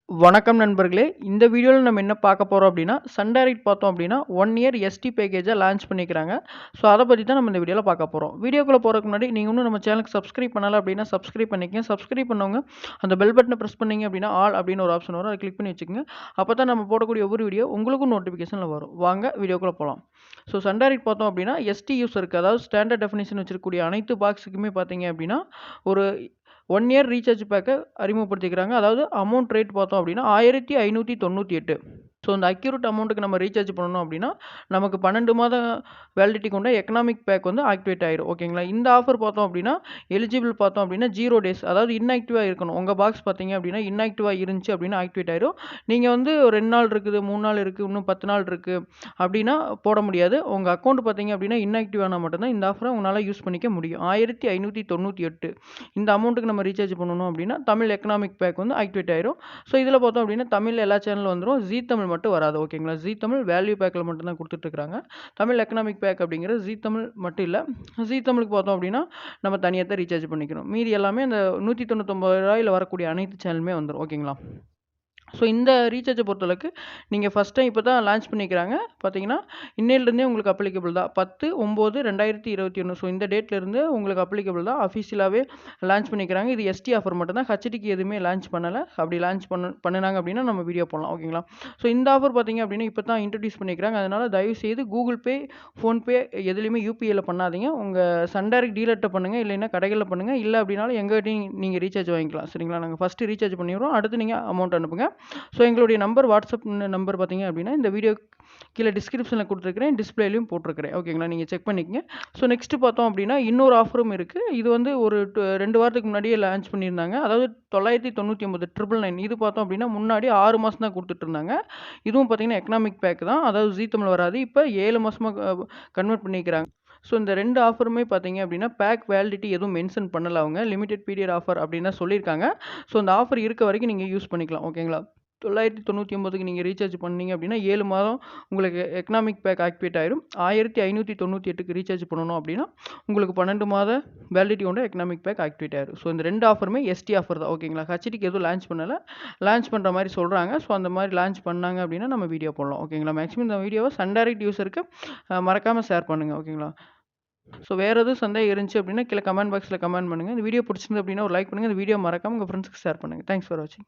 வணக்கம் நண்பர்களே. இந்த வீடியோல நம்ம என்ன பார்க்க போறோம் அப்டின்னா, சன் டைரக்ட் பார்த்தோம் அப்டின்னா, 1 இயர் எஸ்டி பேக்கேஜ லான்ச் பண்ணிக்கிறாங்க. ஸோ அத பத்தி தான் நம்ம இந்த வீடியோல பார்க்க போறோம். வீடியோக்குள்ள போறதுக்கு முன்னாடி நீங்க இன்னும் நம்ம சேனலுக்கு சப்ஸ்கிரைப் பண்ணல அப்டின்னா, சப்ஸ்கிரைப் பண்ணிக்கங்க. சப்ஸ்கிரைப் பண்ணவங்க அந்த பெல் பட்டன பிரஸ் பண்ணீங்க அப்டின்னா, ஆல் அப்டின்னு ஒரு ஆப்ஷன் வரும். அத கிளிக் பண்ணி வச்சுக்கங்க. அப்பதான் நம்ம போடக்கூடிய ஒவ்வொரு வீடியோ உங்களுக்கும் நோட்டிஃபிகேஷன்ல வரும். வாங்க வீடியோக்குள்ள போலாம். ஸோ சன் டைரக்ட் பார்த்தோம் அப்டின்னா, எஸ்டி யூசருக்கு அதாவது ஸ்டாண்டர்ட் டெஃபினிஷன் வச்சிருக்கக்கூடிய அனைத்து பாக்ஸுக்குமே பார்த்தீங்க அப்டின்னா, ஒரு 1 இயர் ரீசார்ஜ் பேக்க அறிமுகப்படுத்திக்கிறாங்க. அதாவது அமௌண்ட் ரேட் பார்த்தோம் அப்டின்னா, ரூ. 1598. ஸோ அந்த அக்யூரேட் அமௌண்ட்டுக்கு நம்ம ரீசார்ஜ் பண்ணணும் அப்டின்னா, நமக்கு 12 மாத வேலிடிட்டி கொண்ட எக்கனாமிக் பேக் வந்து ஆக்டிவேட் ஆயிரும். ஓகேங்களா? இந்த ஆஃபர் பார்த்தோம் அப்டின்னா, எலிஜிபிள் பார்த்தோம் அப்டின்னா 0 டேஸ் அதாவது இன்ஆக்டிவா இருக்கணும். உங்க பாக்ஸ் பார்த்தீங்க அப்டின்னா, இன்ஆக்டிவா இருந்துச்சு அப்டின்னா ஆக்டிவேட் ஆயிரும். நீங்க வந்து 2 நாள் இருக்குது, 3 நாள் இருக்கு, இன்னும் 10 நாள் இருக்கு அப்டின்னா போட முடியாது. உங்க அக்கவுண்ட் பார்த்தீங்க அப்டின்னா, இன்ஆக்டிவ் ஆனா மட்டும் தான் இந்த ஆஃபர உங்களால யூஸ் பண்ணிக்க முடியும். 1598 இந்த அமௌண்ட்டுக்கு நம்ம ரீசார்ஜ் பண்ணணும் அப்டின்னா, தமிழ் எக்கனாமிக் பேக் வந்து ஆக்டிவேட் ஆயிரும். ஸோ இதில பார்த்தோம் அப்டின்னா, தமிழ்ல எல்லா சேனலும் வந்துரும். ஜீ தமிழ் மட்டும் வராது. ஓகேங்களா? ஜீ தமிழ் வேல்யூ பேக்ல மட்டும் தான் குடுத்துட்டு இருக்காங்க. தமிழ் எக்கனாமிக் பேக் அப்படிங்கிறது ஜீ தமிழ் மட்டும் இல்ல. ஜீ தமிழுக்கு பார்த்தோம் அப்டின்னா, நம்ம தனியா தான் ரீசார்ஜ் பண்ணிக்கணும். மீதி எல்லாமே அந்த ரூ. 199ல வரக்கூடிய அனைத்து சேனலுமே வந்துரும். ஓகேங்களா? ஸோ இந்த ரீசார்ஜை பொறுத்தளவுக்கு நீங்கள் ஃபஸ்ட் டைம் இப்போ தான் லான்ச் பண்ணிக்கிறாங்க. பார்த்தீங்கன்னா, இன்னையிலிருந்தே உங்களுக்கு அப்ளிகபிள் தான். 10/9/2021 ஸோ இந்த டேட்லேருந்து உங்களுக்கு அப்ளிகபிள் தான். அஃபிஷியலாகவே லான்ச் பண்ணிக்கிறாங்க. இது எஸ்டி ஆஃபர் மட்டும் தான். ஹெச்டிக்கு எதுவுமே லான்ச் பண்ணலை. அப்படி லான்ச் பண்ணுனாங்க அப்படின்னா நம்ம வீடியோ போடலாம். ஓகேங்களா? ஸோ இந்த ஆஃபர் பார்த்தீங்க அப்படின்னா இப்போ தான் இன்ட்ரடியூஸ் பண்ணிக்கிறாங்க. அதனால் தயவுசெய்து கூகுள் பே, ஃபோன்பே எதுலேயுமே யூபிஐயில் பண்ணாதீங்க. உங்கள் சன் டைரக்ட் டீலர்கிட்ட பண்ணுங்கள். இல்லைன்னா கடைகளில் பண்ணுங்கள். இல்லை அப்படின்னாலும் எங்ககிட்டயும் நீங்கள் ரீசார்ஜ் வாங்கிக்கலாம். சரிங்களா? நாங்கள் ஃபஸ்ட்டு ரீசார்ஜ் பண்ணிடுறோம். அடுத்து நீங்கள் அமௌண்ட் அனுப்புங்க. ஸோ எங்களுடைய நம்பர் வாட்ஸ்அப் நம்பர் பார்த்தீங்க அப்படின்னா இந்த வீடியோ கீழே டிஸ்கிரிப்ஷனில் கொடுத்துருக்கிறேன், டிஸ்பிளேலையும் போட்டிருக்கிறேன். ஓகேங்களா? நீங்கள் செக் பண்ணிக்கங்க. ஸோ நெக்ஸ்ட்டு பார்த்தோம் அப்படின்னா இன்னொரு ஆஃபரும் இருக்குது. இது வந்து ஒரு 2 வாரத்துக்கு முன்னாடியே லான்ச் பண்ணியிருந்தாங்க. அதாவது 999 999 இது பார்த்தோம் அப்படின்னா முன்னாடி 6 மாதம் தான் கொடுத்துட்டு இருந்தாங்க. இதுவும் பார்த்தீங்கன்னா எக்கனாமிக் பேக் தான். அதாவது ஜீ தமிழ் வராது. இப்போ 7 மாதமாக கன்வெர்ட் பண்ணிக்கிறாங்க. ஸோ இந்த 2 ஆஃபருமே பார்த்தீங்க அப்படின்னா பேக் வேலிடிட்டி எதுவும் மென்ஷன் பண்ணல அவங்க. லிமிடெட் பீரியட் ஆஃபர் அப்படின்னு தான் சொல்லியிருக்காங்க. ஸோ அந்த ஆஃபர் இருக்க வரைக்கும் நீங்கள் யூஸ் பண்ணிக்கலாம். ஓகேங்களா? 999க்கு நீங்கள் ரீசார்ஜ் பண்ணீங்க அப்படின்னா 7 மாதம் உங்களுக்கு எக்கனாமிக் பேக் ஆக்டிவேட் ஆயிரும். 1598க்கு ரீசார்ஜ் பண்ணணும் அப்படின்னா உங்களுக்கு 12 மாத வேலிடிட்டி கொண்ட எக்கனாமிக் பேக் ஆக்டிவேட் ஆயிரும். ஸோ இந்த 2 ஆஃபருமே எஸ்டி ஆஃபர் தான். ஓகேங்களா? ஹெச்டிக்கு எதுவும் லான்ச் பண்ணலை. லான்ச் பண்ணுற மாதிரி சொல்கிறாங்க. ஸோ அந்த மாதிரி லான்ச் பண்ணாங்க அப்படின்னா நம்ம வீடியோ போடலாம். ஓகேங்களா? மேக்ஸிமம் இந்த வீடியோவை சன் டைரக்ட் யூஸருக்கு மறக்காமல் ஷேர் பண்ணுங்கள். ஓகேங்களா? ஸோ வேறு எதுவும் சந்தேகம் இருந்துச்சு அப்படின்னா கீழே கமெண்ட் பாக்ஸில் கமெண்ட் பண்ணுங்கள். இந்த வீடியோ பிடிச்சிருந்து அப்படின்னா ஒரு லைக் பண்ணுங்கள். இந்த வீடியோ மறக்காமல் உங்கள் ஃப்ரெண்ட்ஸ்க்கு ஷேர் பண்ணுங்கள். தேங்க்ஸ் ஃபார் வாட்சிங்.